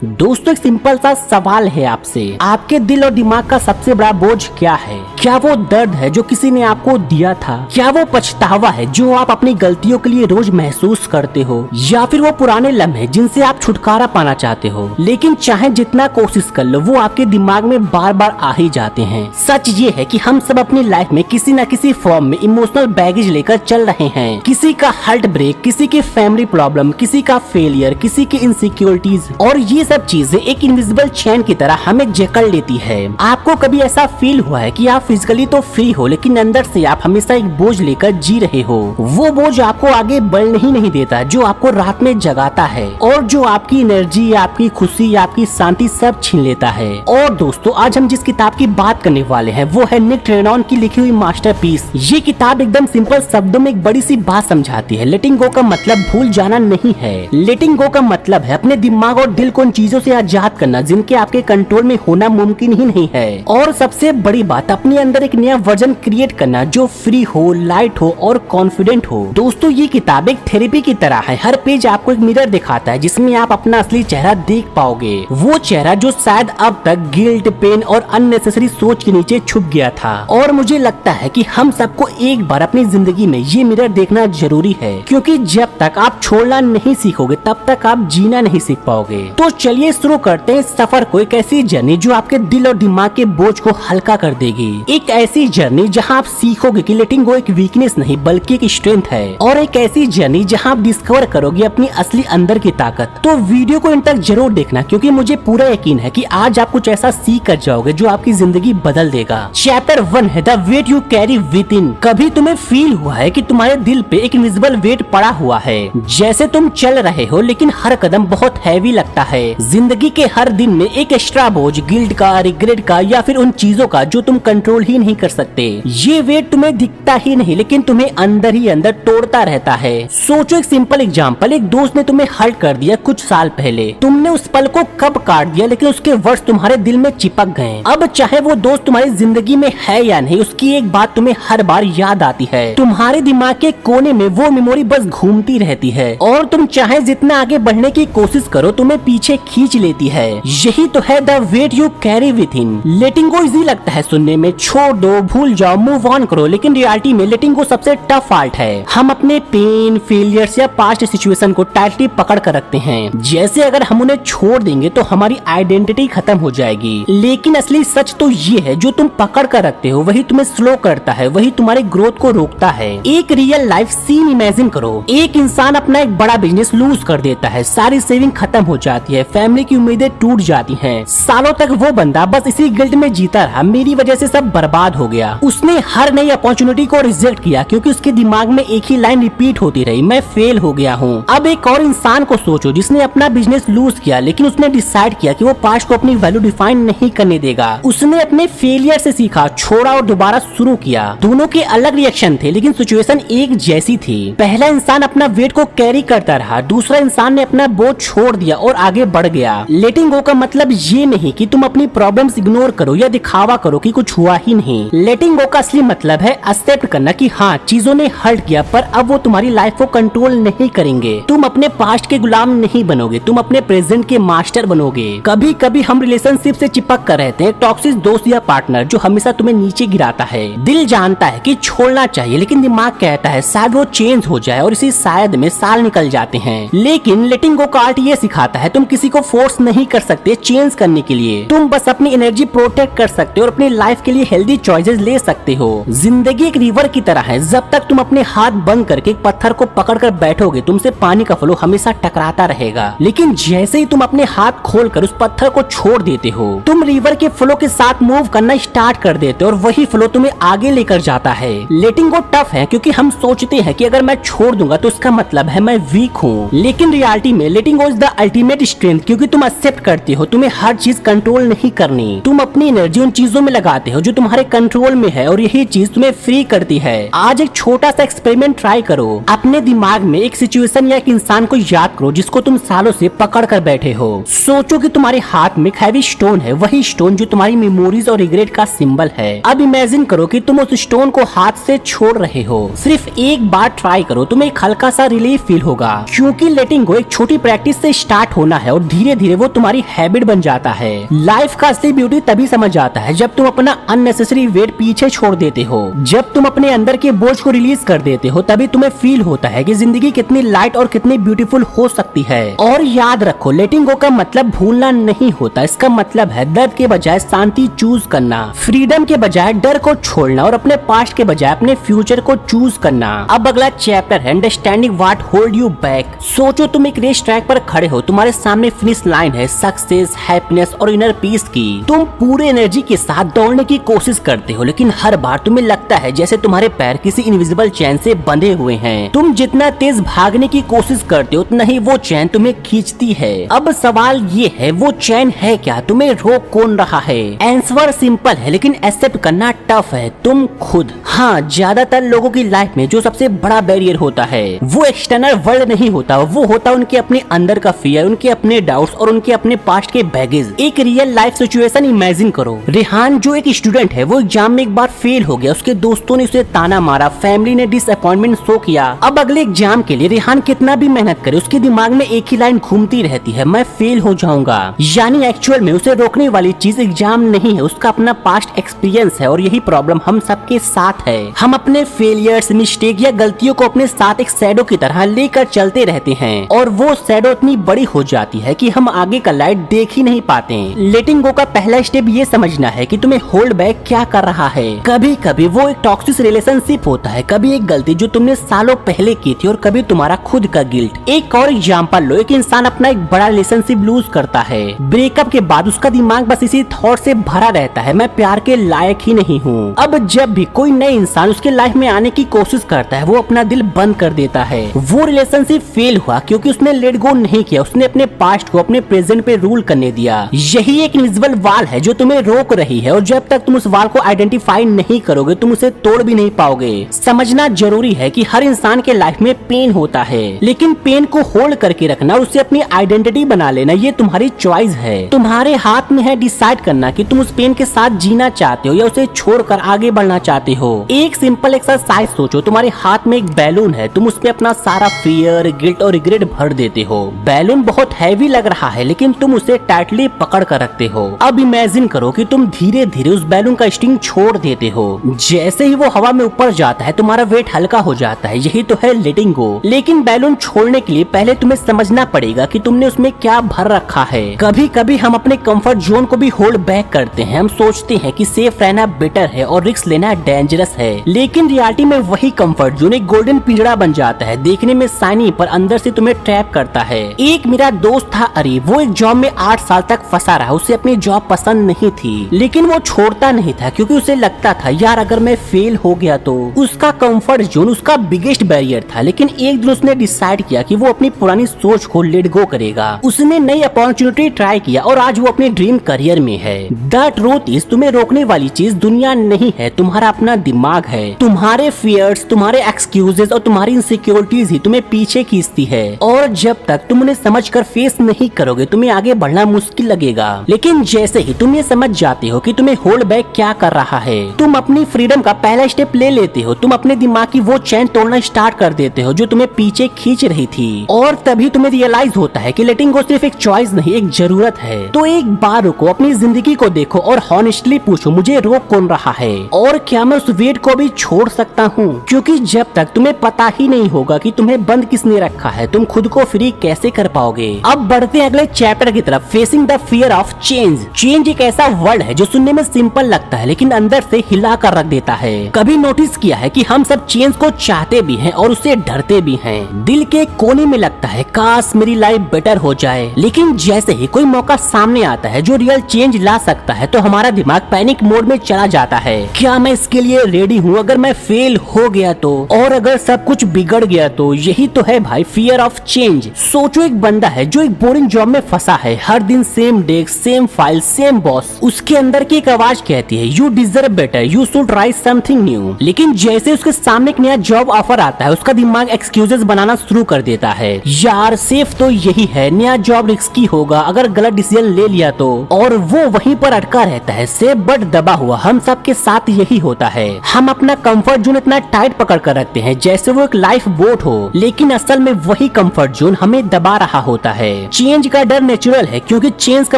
दोस्तों, एक सिंपल सा सवाल है आपसे, आपके दिल और दिमाग का सबसे बड़ा बोझ क्या है? क्या वो दर्द है जो किसी ने आपको दिया था? क्या वो पछतावा है जो आप अपनी गलतियों के लिए रोज महसूस करते हो? या फिर वो पुराने लम्हे जिनसे आप छुटकारा पाना चाहते हो, लेकिन चाहे जितना कोशिश कर लो वो आपके दिमाग में बार बार आ ही जाते हैं। सच ये है कि हम सब अपनी लाइफ में किसी न किसी फॉर्म में इमोशनल बैगेज लेकर चल रहे हैं। किसी का हार्ट ब्रेक, किसी की फैमिली प्रॉब्लम, किसी का फेलियर, किसी की इनसिक्योरिटीज, और ये सब चीजें एक इनविजिबल चैन की तरह हमें जकड़ लेती है। आपको कभी ऐसा फील हुआ है कि आप फिजिकली तो फ्री हो लेकिन अंदर से आप हमेशा एक बोझ लेकर जी रहे हो? वो बोझ आपको आगे बढ़ने ही नहीं देता, जो आपको रात में जगाता है और जो आपकी एनर्जी, आपकी खुशी, आपकी शांति सब छीन लेता है। और दोस्तों, आज हम जिस किताब की बात करने वाले हैं वो है निक ट्रेनॉन की लिखी हुई मास्टरपीस। ये किताब एकदम सिंपल शब्दों में एक बड़ी सी बात समझाती है। लेटिंग गो का मतलब भूल जाना नहीं है। लेटिंग गो का मतलब है अपने दिमाग और दिल को उन चीजों से आजाद करना जिनके आपके कंट्रोल में होना मुमकिन ही नहीं है। और सबसे बड़ी बात, अपने अंदर एक नया वर्जन क्रिएट करना जो फ्री हो, लाइट हो और कॉन्फिडेंट हो। दोस्तों, ये किताब एक थेरेपी की तरह है। हर पेज आपको एक मिरर दिखाता है जिसमें आप अपना असली चेहरा देख पाओगे। वो चेहरा जो शायद अब तक गिल्ट, पेन और अननेसेसरी सोच के नीचे छुप गया था। और मुझे लगता है कि हम सबको एक बार अपनी जिंदगी में ये मिरर देखना जरूरी है, क्योंकि जब तक आप छोड़ना नहीं सीखोगे तब तक आप जीना नहीं सीख पाओगे। तो चलिए शुरू करते हैं सफर को, एक ऐसी जर्नी जो आपके दिल और दिमाग के बोझ को हल्का कर देगी। एक ऐसी जर्नी जहां आप सीखोगे कि लेटिंग गो एक वीकनेस नहीं बल्कि एक स्ट्रेंथ है। और एक ऐसी जर्नी जहां आप डिस्कवर करोगे अपनी असली अंदर की ताकत। तो वीडियो को इन तक जरूर देखना, क्योंकि मुझे पूरा यकीन है कि आज आप कुछ ऐसा सीख कर जाओगे जो आपकी जिंदगी बदल देगा। चैप्टर 1 है the weight you carry within. कभी तुम्हें फील हुआ है कि तुम्हारे दिल पे एक इनविजिबल वेट पड़ा हुआ है? जैसे तुम चल रहे हो लेकिन हर कदम बहुत हैवी लगता है। जिंदगी के हर दिन में एक एक्स्ट्रा बोझ, गिल्ट का, रिग्रेट का या फिर उन चीजों का जो तुम कंट्रोल ही नहीं कर सकते। ये वेट तुम्हें दिखता ही नहीं लेकिन तुम्हें अंदर ही अंदर तोड़ता रहता है। सोचो, एक सिंपल एग्जांपल, एक दोस्त ने तुम्हें हर्ट कर दिया कुछ साल पहले। तुमने उस पल को कब काट दिया लेकिन उसके वर्ड्स तुम्हारे दिल में चिपक गए। अब चाहे वो दोस्त तुम्हारी जिंदगी में है या नहीं, उसकी एक बात तुम्हें हर बार याद आती है। तुम्हारे दिमाग के कोने में वो मेमोरी बस घूमती रहती है और तुम चाहे जितना आगे बढ़ने की कोशिश करो तुम्हें पीछे खींच लेती है। यही तो है the weight you carry within. Letting go easy लगता है सुनने में, छोड़ दो, भूल जाओ, मूव ऑन करो, लेकिन रियलिटी में लेटिंग गो सबसे टफ आर्ट है। हम अपने पेन, फेलियर्स या पास्ट सिचुएशन को टाइटली पकड़ कर रखते हैं, जैसे अगर हम उन्हें छोड़ देंगे तो हमारी आइडेंटिटी खत्म हो जाएगी। लेकिन असली सच तो ये है, जो तुम पकड़ कर रखते हो वही तुम्हें स्लो करता है, वही तुम्हारे ग्रोथ को रोकता है। एक रियल लाइफ सीन इमेजिन करो। एक इंसान अपना एक बड़ा बिजनेस लूज कर देता है, सारी सेविंग खत्म हो जाती है, फैमिली की उम्मीदें टूट जाती हैं। सालों तक वो बंदा बस इसी गिल्ट में जीता रहा, मेरी वजह से सब बर्बाद हो गया। उसने हर नई अपॉर्चुनिटी को रिजेक्ट किया क्योंकि उसके दिमाग में एक ही लाइन रिपीट होती रही, मैं फेल हो गया हूँ। अब एक और इंसान को सोचो जिसने अपना बिजनेस लूज किया लेकिन उसने डिसाइड किया कि वो पास्ट को अपनी वैल्यू डिफाइन नहीं करने देगा। उसने अपने फेलियर से सीखा, छोड़ा और दोबारा शुरू किया। दोनों के अलग रिएक्शन थे लेकिन सिचुएशन एक जैसी थी। पहला इंसान अपना वेट को कैरी करता रहा, दूसरा इंसान ने अपना बोझ छोड़ दिया और आगे बढ़ गया। लेटिंग गो का मतलब ये नहीं कि तुम अपनी प्रॉब्लम्स इग्नोर करो या दिखावा करो कि कुछ हुआ ही नहीं। लेटिंग गो का असली मतलब है एक्सेप्ट करना कि हाँ, चीजों ने हर्ट किया पर अब वो तुम्हारी लाइफ को कंट्रोल नहीं करेंगे। तुम अपने पास्ट के गुलाम नहीं बनोगे, तुम अपने प्रेजेंट के मास्टर बनोगे। कभी कभी हम रिलेशनशिप से चिपक कर रहते हैं, टॉक्सिक दोस्त या पार्टनर जो हमेशा तुम्हें नीचे गिराता है। दिल जानता है कि छोड़ना चाहिए लेकिन दिमाग कहता है शायद वो चेंज हो जाए, और इसी शायद में साल निकल जाते हैं। लेकिन लेटिंग गो का आर्ट ये सिखाता है तुम किसी को फोर्स नहीं कर सकते चेंज करने के लिए। तुम बस अपनी एनर्जी प्रोटेक्ट कर सकते हो और अपनी लाइफ के लिए हेल्दी चॉइसेस ले सकते हो। जिंदगी एक रिवर की तरह है, जब तक तुम अपने हाथ बंद करके एक पत्थर को पकड़ कर बैठोगे तुमसे पानी का फ्लो हमेशा टकराता रहेगा। लेकिन जैसे ही तुम अपने हाथ खोलकर उस पत्थर को छोड़ देते हो, तुम रिवर के फ्लो के साथ मूव करना स्टार्ट कर देते हो और वही फ्लो तुम्हें आगे लेकर जाता है। लेटिंग गो टफ है क्योंकि हम सोचते हैं कि अगर मैं छोड़ दूंगा तो इसका मतलब है मैं वीक हूँ। लेकिन रियलिटी में लेटिंग गो इज द अल्टीमेट स्ट्रेंथ, क्योंकि तुम एक्सेप्ट करते हो तुम्हें हर चीज कंट्रोल नहीं करनी। तुम अपनी एनर्जी उन चीजों में लगाते हो जो तुम्हारे कंट्रोल में है और यही चीज तुम्हें फ्री करती है। आज एक छोटा सा एक्सपेरिमेंट ट्राई करो। अपने दिमाग में एक सिचुएशन या एक इंसान को याद करो जिसको तुम सालों से पकड़ कर बैठे हो। सोचो कि तुम्हारे हाथ में एक हैवी स्टोन है, वही स्टोन जो तुम्हारी मेमोरीज और रिग्रेट का सिंबल है। अब इमेजिन करो कि तुम उस स्टोन को हाथ से छोड़ रहे हो। सिर्फ एक बार ट्राई करो, तुम्हें एक हल्का सा रिलीफ फील होगा, क्योंकि लेटिंग गो एक छोटी प्रैक्टिस से स्टार्ट होना है और धीरे धीरे वो तुम्हारी हैबिट बन जाता है। लाइफ का असली ब्यूटी तभी समझ आता है जब तुम अपना अननेसेसरी वेट पीछे छोड़ देते हो। जब तुम अपने अंदर के बोझ को रिलीज कर देते हो तभी तुम्हें फील होता है कि जिंदगी कितनी लाइट और कितनी ब्यूटीफुल हो सकती है। और याद रखो, लेटिंग गो का मतलब भूलना नहीं होता, इसका मतलब है दर्द के बजाय शांति चूज करना, फ्रीडम के बजाय डर को छोड़ना और अपने पास्ट के बजाय अपने फ्यूचर को चूज करना। अब अगला चैप्टर है understanding what hold you back. सोचो तुम एक रेस ट्रैक पर खड़े हो, तुम्हारे सामने फिनिश लाइन है सक्सेस, हैप्पीनेस और इनर पीस की। तुम पूरे एनर्जी के साथ दौड़ने की कोशिश करते हो, लेकिन हर बार तुम्हें लगता है जैसे तुम्हारे पैर किसी इनविजिबल चैन से बंधे हुए हैं। तुम जितना तेज भागने की कोशिश करते हो उतना ही वो चैन तुम्हें खींचती है। अब सवाल ये है, वो चैन है क्या? तुम्हें रोक कौन रहा है? आंसर सिंपल है लेकिन एक्सेप्ट करना टफ है, तुम खुद। हाँ, ज्यादातर लोगों की लाइफ में जो सबसे बड़ा बैरियर होता है वो एक्सटर्नल वर्ल्ड नहीं होता, वो होता उनके अपने अंदर का फियर, उनके अपने डाउट्स और उनके अपने पास्ट के बैगेज। एक रियल लाइफ सिचुएशन इमेजिन करो। रेहान जो एक स्टूडेंट है, वो एग्जाम में एक बार फेल हो गया, उसके दोस्तों ने उसे ताना मारा, फैमिली ने डिसअपॉइंटमेंट शो किया। अब अगले एग्जाम के लिए रेहान कितना भी मेहनत करे, उसके दिमाग में एक ही लाइन घूमती रहती है, मैं फेल हो जाऊंगा। यानी एक्चुअल में उसे रोकने वाली चीज एग्जाम नहीं है, उसका अपना पास्ट एक्सपीरियंस है। और यही प्रॉब्लम हम सबके साथ है, हम अपने फेलियर्स, मिस्टेक या गलतियों को अपने साथ एक शैडो की तरह लेकर चलते रहते हैं और वो शैडो इतनी बड़ी हो जाती है कि हम आगे का लाइट देख ही नहीं पाते। लेटिंग गो का पहला स्टेप ये समझना है कि तुम्हें होल्ड बैक क्या कर रहा है। कभी कभी वो एक टॉक्सिक रिलेशनशिप होता है, कभी एक गलती जो तुमने सालों पहले की थी और कभी तुम्हारा खुद का गिल्ट। एक और एग्जांपल लो, एक इंसान अपना एक बड़ा रिलेशनशिप लूज करता है, ब्रेकअप के बाद उसका दिमाग बस इसी थॉट से भरा रहता है, मैं प्यार के लायक ही नहीं हूँ। अब जब भी कोई नए इंसान उसके लाइफ में आने की कोशिश करता है वो अपना दिल बंद कर देता है। वो रिलेशनशिप फेल हुआ क्योंकि उसने लेट गो नहीं किया, उसने अपने पास्ट को अपने प्रेजेंट पे रूल करने दिया। यही एक इनविजिबल वाल है जो तुम्हें रोक रही है और जब तक तुम उस वाल को आइडेंटिफाई नहीं करोगे तुम उसे तोड़ भी नहीं पाओगे। समझना जरूरी है कि हर इंसान के लाइफ में पेन होता है, लेकिन पेन को होल्ड करके रखना और उसे अपनी आइडेंटिटी बना लेना ये तुम्हारी चॉइस है। तुम्हारे हाथ में है डिसाइड करना कि तुम उस पेन के साथ जीना चाहते हो या उसे छोड़कर आगे बढ़ना चाहते हो। एक सिंपल एक्सरसाइज सोचो, तुम्हारे हाथ में एक बैलून है, तुम उस पे अपना सारा फियर, गिल्ट और रिग्रेट भर देते हो। बैलून बहुत हैवी लग रहा है लेकिन तुम उसे टाइटली पकड़ कर रखते हो। अब इमेजिन करो कि तुम धीरे धीरे उस बैलून का स्ट्रिंग छोड़ देते हो। जैसे ही वो हवा में ऊपर जाता है तुम्हारा वेट हल्का हो जाता है, यही तो है लेटिंग गो। लेकिन बैलून छोड़ने के लिए पहले तुम्हें समझना पड़ेगा कि तुमने उसमें क्या भर रखा है। कभी कभी हम अपने कंफर्ट जोन को भी होल्ड बैक करते हैं, हम सोचते हैं कि सेफ रहना बेटर है और रिस्क लेना डेंजरस है, लेकिन रियलिटी में वही कंफर्ट जोन एक गोल्डन पिंजरा बन जाता है, देखने में शाइनी पर अंदर से तुम्हें ट्रैप करता है। एक मेरा दोस्त था अरे, वो एक जॉब में 8 साल तक फंसा रहा, उसे अपनी जॉब पसंद नहीं थी लेकिन वो छोड़ता नहीं था क्योंकि उसे लगता था यार अगर मैं फेल हो गया तो। उसका कंफर्ट जोन उसका बिगेस्ट बैरियर था, लेकिन एक दिन उसने डिसाइड किया कि वो अपनी पुरानी सोच को लेट गो करेगा। उसने नई अपॉर्चुनिटी ट्राई किया और आज वो अपने ड्रीम करियर में है। द ट्रूथ इज, तुम्हें रोकने वाली चीज दुनिया नहीं है, तुम्हारा अपना दिमाग है। तुम्हारे फियर्स, तुम्हारे एक्सक्यूजेस और तुम्हारी इनसिक्योरिटीज ही तुम्हें पीछे खींचती है और जब तक तुम उन्हें समझकर फेस नहीं करोगे तुम्हें आगे बढ़ना मुश्किल लगेगा। लेकिन जैसे ही तुम ये समझ जाते हो कि तुम्हें होल्ड बैक क्या कर रहा है, तुम अपनी फ्रीडम का पहला स्टेप ले लेते हो, तुम अपने दिमाग की वो चैन तोड़ना स्टार्ट कर देते हो जो तुम्हें पीछे खींच रही थी और तभी तुम्हें रियलाइज होता है कि लेटिंग गो सिर्फ एक चॉइस नहीं एक जरूरत है। तो एक बार रुको, अपनी जिंदगी को देखो और हॉनेस्टली पूछो मुझे रोक कौन रहा है और क्या मैं उस वेट को भी छोड़ सकता हूँ? क्योंकि जब तक तुम्हें पता ही नहीं होगा कि तुम्हें बंद किसने रखा है तुम खुद को फ्री कैसे कर पाओगे। अब बढ़ते हैं अगले चैप्टर की तरफ, facing the fear of change. Change एक ऐसा वर्ड है जो सुनने में सिंपल लगता है लेकिन अंदर से हिला कर रख देता है। कभी नोटिस किया है कि हम सब चेंज को चाहते भी हैं और उससे डरते भी हैं। दिल के कोने में लगता है काश मेरी लाइफ बेटर हो जाए, लेकिन जैसे ही कोई मौका सामने आता है जो रियल चेंज ला सकता है तो हमारा दिमाग पैनिक मोड में चला जाता है। क्या मैं इसके लिए रेडी हूँ? अगर मैं फेल हो गया तो, और अगर सब कुछ बिगड़ गया तो? यही तो है भाई फियर ऑफ चेंज। सोचो एक बंदा है जो एक बोरिंग जॉब में फंसा है, हर दिन same desk, same file, same boss. उसके अंदर की एक आवाज कहती है you deserve better, you should try something new. लेकिन जैसे उसके सामने एक नया जॉब ऑफर आता है उसका दिमाग एक्सक्यूजेस बनाना शुरू कर देता है, यार सेफ तो यही है, नया जॉब रिस्की होगा, अगर गलत डिसीजन ले लिया तो। और वो वहीं पर अटका रहता है, सेफ बट दबा हुआ। हम सब के साथ यही होता है, हम अपना कंफर्ट जोन इतना टाइट पकड़ कर रखते हैं जैसे वो एक लाइफ बोट हो, लेकिन असल में वही कंफर्ट जोन हमें दबा रहा होता है। चेंज का डर नेचुरल है, क्योंकि चेंज का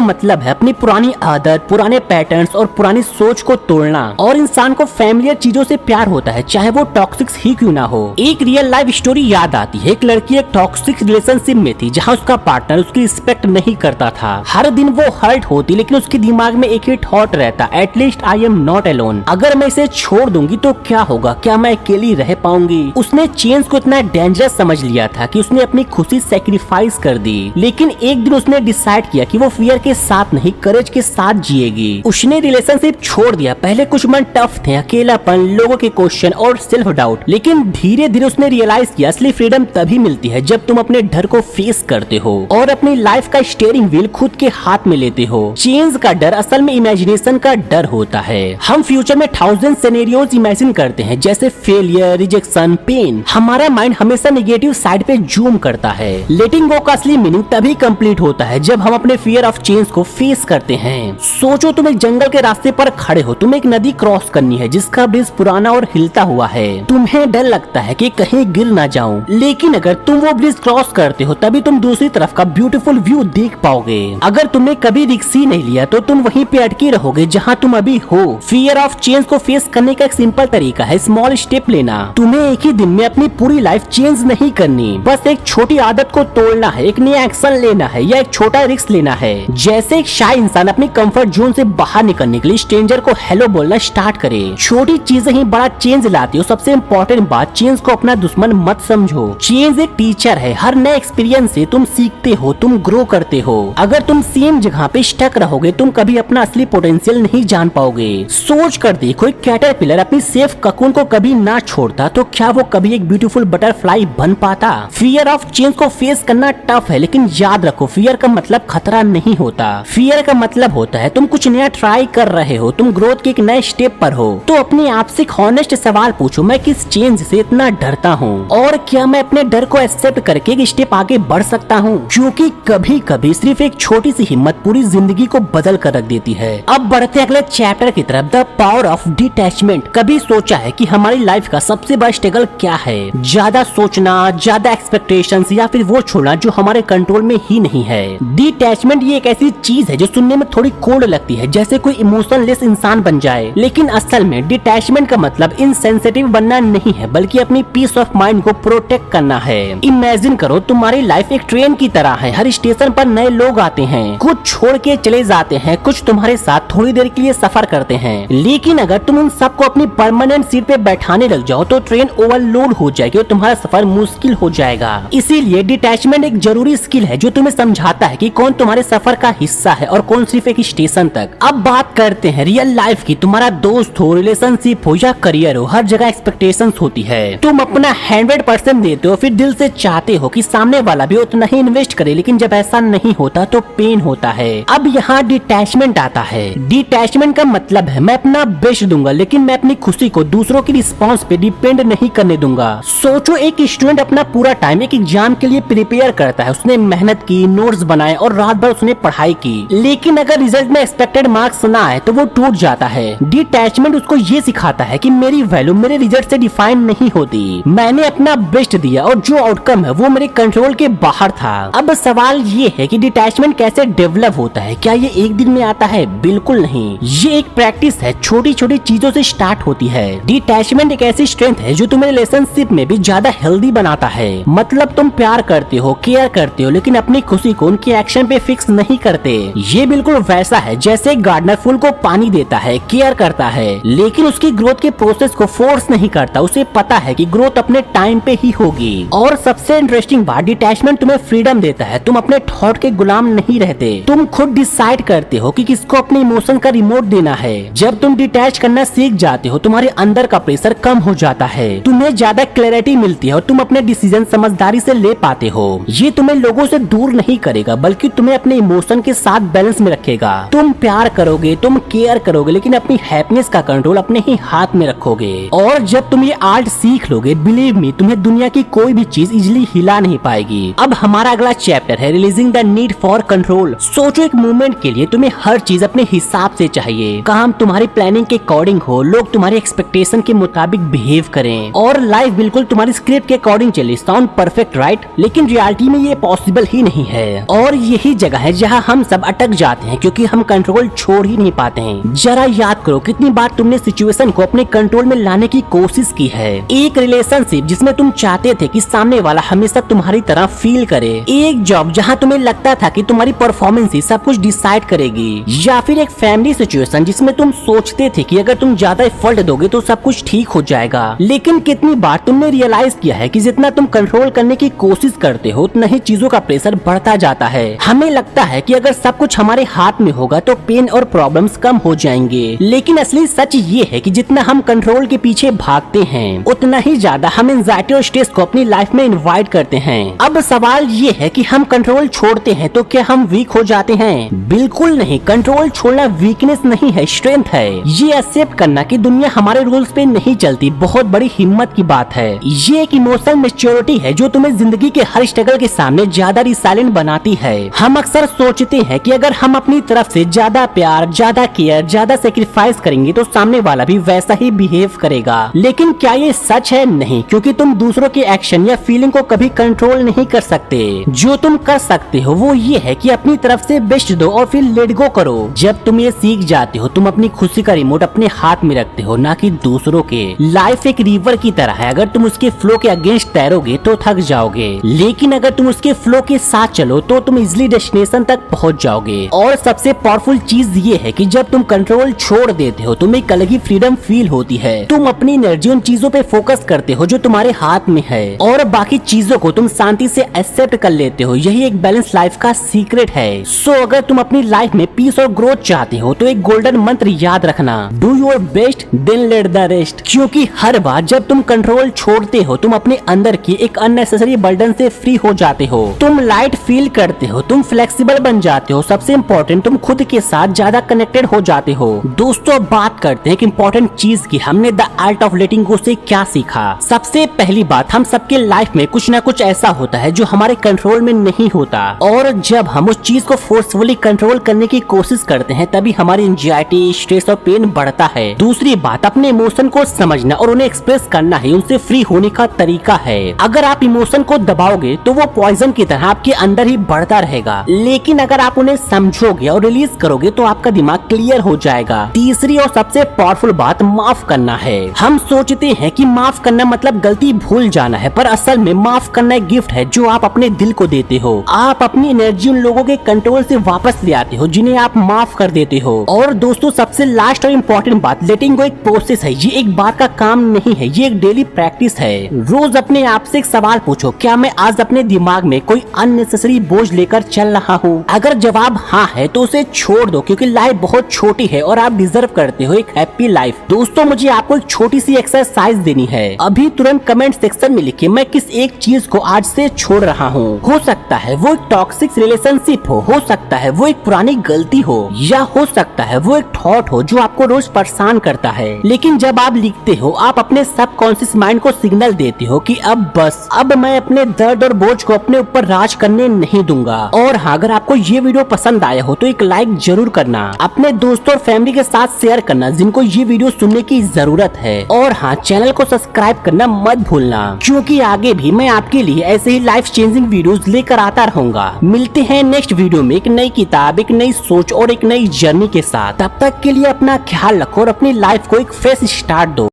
मतलब है अपनी पुरानी आदत, पुराने पैटर्न्स और पुरानी सोच को तोड़ना। और इंसान को फैमिलियर चीजों से प्यार होता है, चाहे वो टॉक्सिक ही क्यों ना हो। एक रियल लाइफ स्टोरी याद आती है। एक लड़की एक टॉक्सिक रिलेशनशिप में थी, जहाँ उसका पार्टनर उसकी रिस्पेक्ट नहीं करता था। हर दिन वो हर्ट होती, लेकिन उसके दिमाग में एक ही थॉट रहता, at least I am not alone. अगर मैं इसे छोड़ दूंगी तो क्या होगा, क्या मैं अकेली रह पाऊंगी। उसने चेंज को इतना डेंजरस समझ लिया था कि उसने अपनी खुशी सेक्रीफाइस कर दी। लेकिन एक दिन उसने डिसाइड किया कि वो फियर के साथ नहीं, करेज के साथ जिएगी। उसने रिलेशनशिप छोड़ दिया। पहले कुछ मंथ टफ थे, अकेलापन, लोगों के क्वेश्चन और सेल्फ डाउट, लेकिन धीरे धीरे उसने रियलाइज किया असली फ्रीडम तभी मिलती है जब तुम अपने डर को फेस करते हो और अपनी लाइफ का स्टीयरिंग व्हील खुद के हाथ में लेते हो। चेंज का डर असल में इमेजिनेशन का डर होता है। हम फ्यूचर में 1000 सिनेरियोज इमेजिन करते हैं, जैसे फेलियर, रिजेक्शन, पेन। हमारा माइंड हमेशा नेगेटिव साइड पे जूम करता है। लेटिंग गो का असली मीनिंग तभी कंप्लीट होता है जब हम अपने फियर ऑफ चेंज को फेस करते हैं। सोचो तुम एक जंगल के रास्ते पर खड़े हो, तुम्हें एक नदी क्रॉस करनी है जिसका ब्रिज पुराना और हिलता हुआ है। तुम्हें डर लगता है कि कहीं गिर ना जाऊं, लेकिन अगर तुम वो ब्रिज क्रॉस करते हो तभी तुम दूसरी तरफ का ब्यूटीफुल व्यू देख पाओगे। अगर तुमने कभी रिस्क ही नहीं लिया तो तुम वहीं पे अटके रहोगे जहाँ तुम अभी हो। फियर ऑफ चेंज को फेस करने का एक सिंपल तरीका है स्मॉल स्टेप लेना। तुम्हें एक ही दिन में अपनी पूरी लाइफ चेंज नहीं करनी, बस एक छोटी आदत को तोड़ना है, एक नया एक्शन लेना है या एक छोटा रिस्क लेना है। जैसे एक शाय इंसान अपनी कंफर्ट जोन से बाहर निकलने के लिए स्ट्रेंजर को हेलो बोलना स्टार्ट करे। छोटी चीजें ही बड़ा चेंज लाती हो। सबसे इम्पोर्टेंट बात, चेंज को अपना दुश्मन मत समझो। चेंज एक टीचर है। हर नए एक्सपीरियंस से तुम सीखते हो, तुम ग्रो करते हो। अगर तुम सेम जगह पे स्टक रहोगे तुम कभी अपना असली पोटेंशियल नहीं जान पाओगे। सोच कर देखो, एक कैटरपिलर अपनी सेफ ककून को कभी ना छोड़ता तो क्या वो कभी एक ब्यूटीफुल बटरफ्लाई बन पाता। फियर ऑफ चेंज को फेस करना टफ है, लेकिन याद रखो फियर का मतलब खतरा नहीं होता। फियर का मतलब होता है तुम कुछ नया ट्राई कर रहे हो, तुम ग्रोथ के एक नए स्टेप पर हो। तो अपने आप से हॉनेस्ट सवाल पूछो, मैं किस चेंज से इतना डरता हूँ और क्या मैं अपने डर को एक्सेप्ट करके एक स्टेप आगे बढ़ सकता हूँ। क्योंकि कभी कभी सिर्फ एक छोटी सी हिम्मत पूरी जिंदगी को बदल कर रख देती है। अब बढ़ते अगले चैप्टर की तरफ, द पावर ऑफ डिटैचमेंट। कभी सोचा है कि हमारी लाइफ का सबसे बड़ा स्ट्रगल क्या है? ज्यादा सोचना, ज्यादा एक्सपेक्टेशंस या फिर वो छोड़ना जो हमारे कंट्रोल में ही नहीं है। डिटैचमेंट ये एक ऐसी चीज है जो सुनने में थोड़ी कोल्ड लगती है, जैसे कोई इमोशनलेस इंसान बन जाए, लेकिन असल में डिटैचमेंट का मतलब इनसेंसिटिव बनना नहीं है, बल्कि अपनी पीस ऑफ माइंड को प्रोटेक्ट करना है। इमेजिन करो तुम्हारी लाइफ एक ट्रेन की तरह है। हर स्टेशन पर नए लोग आते हैं, कुछ छोड़ के चले जाते हैं, कुछ तुम्हारे साथ थोड़ी देर के लिए सफर करते हैं। लेकिन अगर तुम उन सबको अपनी परमानेंट सीट पे बैठाने लग जाओ तो ट्रेन ओवरलोड हो जाएगी और तुम्हारा सफर मुश्किल हो जाएगा। इसीलिए डिटैचमेंट एक जरूरी स्किल है जो तुम्हें समझाता है कि कौन तुम्हारे सफर का हिस्सा है और कौन सिर्फ एक स्टेशन तक। अब बात करते हैं रियल लाइफ की। तुम्हारा दोस्त हो, रिलेशनशिप हो या करियर हो, हर जगह एक्सपेक्टेशंस होती है। तुम अपना 100% देते हो, फिर दिल से चाहते हो कि सामने वाला भी उतना ही इन्वेस्ट करे, लेकिन जब ऐसा नहीं होता तो पेन होता है। अब यहाँ डिटैचमेंट आता है। डिटैचमेंट का मतलब है मैं अपना बेस्ट दूंगा, लेकिन मैं अपनी खुशी को दूसरों की रिस्पॉन्स पे डिपेंड नहीं करने दूंगा। सोचो एक स्टूडेंट अपना पूरा टाइम एक एग्जाम के लिए प्रिपेयर करता है। उसने मेहनत की, नोट्स बनाए और रात भर उसने पढ़ाई की, लेकिन अगर रिजल्ट में एक्सपेक्टेड मार्क्स ना आए तो वो टूट जाता है। डिटैचमेंट उसको ये सिखाता है कि मेरी वैल्यू मेरे रिजल्ट से डिफाइन नहीं होती। मैंने अपना बेस्ट दिया और जो आउटकम है वो मेरे कंट्रोल के बाहर था। अब सवाल ये है कि डिटैचमेंट कैसे डेवलप होता है? क्या ये एक दिन में आता है? बिल्कुल नहीं, ये एक प्रैक्टिस है, छोटी छोटी चीजों से स्टार्ट होती है। डिटैचमेंट एक ऐसी स्ट्रेंथ है जो तुम्हें रिलेशनशिप में भी ज्यादा हेल्दी बनाता है। मतलब तुम प्यार करते हो, केयर करते हो, लेकिन अपनी खुशी को उनके एक्शन पे फिक्स नहीं करते। ये बिल्कुल वैसा है जैसे गार्डनर फूल को पानी देता है, केयर करता है, लेकिन उसकी ग्रोथ के प्रोसेस को फोर्स नहीं करता। उसे पता है कि ग्रोथ अपने टाइम पे ही होगी। और सबसे इंटरेस्टिंग बात, डिटैचमेंट तुम्हें फ्रीडम देता है। तुम अपने थॉट के गुलाम नहीं रहते। तुम खुद डिसाइड करते हो कि किसको अपने इमोशन का रिमोट देना है। जब तुम डिटैच करना सीख जाते हो तुम्हारे अंदर का प्रेशर कम हो जाता है, तुम्हें ज्यादा क्लैरिटी मिलती है और तुम अपने डिसीजन समझदारी से ले पाते हो। ये तुम्हें लोगों से दूर नहीं करेगा, बल्कि तुम्हें अपने इमोशन के साथ बैलेंस में रखेगा। तुम प्यार करोगे, तुम केयर करोगे, लेकिन अपनी हैप्पीनेस का कंट्रोल अपने ही हाथ में रखोगे। और जब तुम ये आर्ट सीख लोगे, बिलीव मी, तुम्हें दुनिया की कोई भी चीज इजिली हिला नहीं पाएगी। अब हमारा अगला चैप्टर है releasing the need for control. सोचो एक मूवमेंट के लिए तुम्हें हर चीज अपने हिसाब से चाहिए। काम तुम्हारी प्लानिंग के अकॉर्डिंग हो, लोग तुम्हारी एक्सपेक्टेशन के मुताबिक बिहेव करें और लाइफ बिल्कुल तुम्हारी स्क्रिप्ट के अकॉर्डिंग चले। Sound perfect right? लेकिन रियलिटी में ये पॉसिबल ही ही नहीं है। और यही जगह है जहाँ हम सब अटक जाते हैं क्योंकि हम कंट्रोल छोड़ ही नहीं पाते हैं। जरा याद करो कितनी बार तुमने सिचुएशन को अपने कंट्रोल में लाने की कोशिश की है। एक रिलेशनशिप जिसमें तुम चाहते थे कि सामने वाला हमेशा तुम्हारी तरह फील करे, एक जॉब जहाँ तुम्हें लगता था कि तुम्हारी परफॉर्मेंस ही सब कुछ डिसाइड करेगी, या फिर एक फैमिली सिचुएशन जिसमें तुम सोचते थे कि अगर तुम ज्यादा एफर्ट दोगे तो सब कुछ ठीक हो जाएगा। लेकिन कितनी बार तुमने रियलाइज किया है कि जितना तुम कंट्रोल करने की कोशिश करते हो उतना ही चीजों का प्रेशर बढ़ता जाता है। हमें लगता है कि अगर सब कुछ हमारे हाथ में होगा तो पेन और प्रॉब्लम्स कम हो जाएंगे, लेकिन असली सच ये है कि जितना हम कंट्रोल के पीछे भागते हैं उतना ही ज्यादा हम एंजाइटी और स्ट्रेस को अपनी लाइफ में इन्वाइट करते हैं। अब सवाल ये है कि हम कंट्रोल छोड़ते हैं तो क्या हम वीक हो जाते हैं? बिल्कुल नहीं। कंट्रोल छोड़ना वीकनेस नहीं है, स्ट्रेंथ है। ये एक्सेप्ट करना कि दुनिया हमारे रूल्स पे नहीं चलती बहुत बड़ी हिम्मत की बात है। ये एक इमोशनल मैच्योरिटी है जो तुम्हें जिंदगी के हर स्ट्रगल के सामने ज्यादा रिसाइलेंट बनाती है। हम अक्सर सोचते हैं कि अगर हम अपनी तरफ से ज्यादा प्यार, ज्यादा केयर, ज्यादा सेक्रीफाइस करेंगे तो सामने वाला भी वैसा ही बिहेव करेगा। लेकिन क्या ये सच है? नहीं, क्योंकि तुम दूसरों के एक्शन या फीलिंग को कभी कंट्रोल नहीं कर सकते। जो तुम कर सकते हो वो ये है कि अपनी तरफ से बेस्ट दो और फिर लेट गो करो। जब तुम ये सीख जाते हो तुम अपनी खुशी का रिमोट अपने हाथ में रखते हो, ना कि दूसरों के। लाइफ एक रिवर की तरह है, अगर तुम उसके फ्लो के अगेंस्ट तैरोगे तो थक जाओगे, लेकिन अगर तुम उसके फ्लो के साथ चलो तो तुम इजिली डेस्टिनेशन तक पहुंच जाओगे। और सबसे पावरफुल चीज ये है कि जब तुम कंट्रोल छोड़ देते हो तुम्हें एक अलग ही फ्रीडम फील होती है। तुम अपनी एनर्जी उन चीजों पे फोकस करते हो जो तुम्हारे हाथ में है और बाकी चीजों को तुम शांति से एक्सेप्ट कर लेते हो। यही एक बैलेंस लाइफ का सीक्रेट है। सो अगर तुम अपनी लाइफ में पीस और ग्रोथ चाहते हो तो एक गोल्डन मंत्र याद रखना, do your best then let the rest. क्योंकि हर बार जब तुम कंट्रोल छोड़ते हो तुम अपने अंदर की एक अननेसेसरी बर्डन से फ्री हो जाते हो। तुम लाइट फील करते हो, तुम फ्लेक्सिबल बन जाते हो, सबसे इम्पोर्टेंट तुम खुद के साथ ज्यादा कनेक्टेड हो जाते हो। दोस्तों बात करते हैं एक इम्पोर्टेंट चीज की, हमने द आर्ट ऑफ लेटिंग गो से क्या सीखा। सबसे पहली बात, हम सबके लाइफ में कुछ ना कुछ ऐसा होता है जो हमारे कंट्रोल में नहीं होता, और जब हम उस चीज को फोर्सफुली कंट्रोल करने की कोशिश करते हैं तभी हमारी एंजाइटी, स्ट्रेस और पेन बढ़ता है। दूसरी बात, अपने इमोशन को समझना और उन्हें एक्सप्रेस करना ही उनसे फ्री होने का तरीका है। अगर आप इमोशन को दबाओगे तो वो पॉइजन की तरह आपके अंदर ही बढ़ता रहेगा, लेकिन अगर आप उन्हें समझोगे और रिलीज करोगे तो आपका दिमाग क्लियर हो जाएगा। तीसरी और सबसे पावरफुल बात माफ करना है। हम सोचते हैं कि माफ करना मतलब गलती भूल जाना है, पर असल में माफ करना एक गिफ्ट है जो आप अपने दिल को देते हो। आप अपनी एनर्जी उन लोगों के कंट्रोल से वापस ले आते हो जिन्हें आप माफ कर देते हो। और दोस्तों सबसे लास्ट और इम्पोर्टेंट बात, लेटिंग गो एक प्रोसेस है, ये एक बार का काम नहीं है, ये एक डेली प्रैक्टिस है। रोज अपने आप से एक सवाल पूछो, क्या मैं आज अपने दिमाग में कोई अननेसेसरी बोझ लेकर चल रहा हूँ? अगर जवाब हाँ है तो उसे छोड़ दो, क्योंकि लाइफ बहुत छोटी है और आप डिजर्व करते हो एक हैप्पी लाइफ। दोस्तों मुझे आपको एक छोटी सी एक्सरसाइज देनी है, अभी तुरंत कमेंट सेक्शन में लिखिए मैं किस एक चीज को आज से छोड़ रहा हूँ। हो सकता है वो एक टॉक्सिक रिलेशनशिप हो सकता है वो एक पुरानी गलती हो, या हो सकता है वो एक थॉट हो जो आपको रोज परेशान करता है। लेकिन जब आप लिखते हो आप अपने सबकॉन्शियस माइंड को सिग्नल देते हो कि अब मैं अपने दर्द और बोझ को अपने ऊपर राज करने नहीं दूंगा। और हाँ, अगर आपको ये वीडियो पसंद आया हो तो एक लाइक जरूर करना, अपने दोस्तों और फैमिली के साथ शेयर करना जिनको ये वीडियो सुनने की जरूरत है। और हाँ, चैनल को सब्सक्राइब करना मत भूलना, क्योंकि आगे भी मैं आपके लिए ऐसे ही लाइफ चेंजिंग वीडियोस लेकर आता रहूंगा। मिलते हैं नेक्स्ट वीडियो में एक नई किताब, एक नई सोच और एक नई जर्नी के साथ। तब तक के लिए अपना ख्याल रखो और अपनी लाइफ को एक फ्रेश स्टार्ट दो।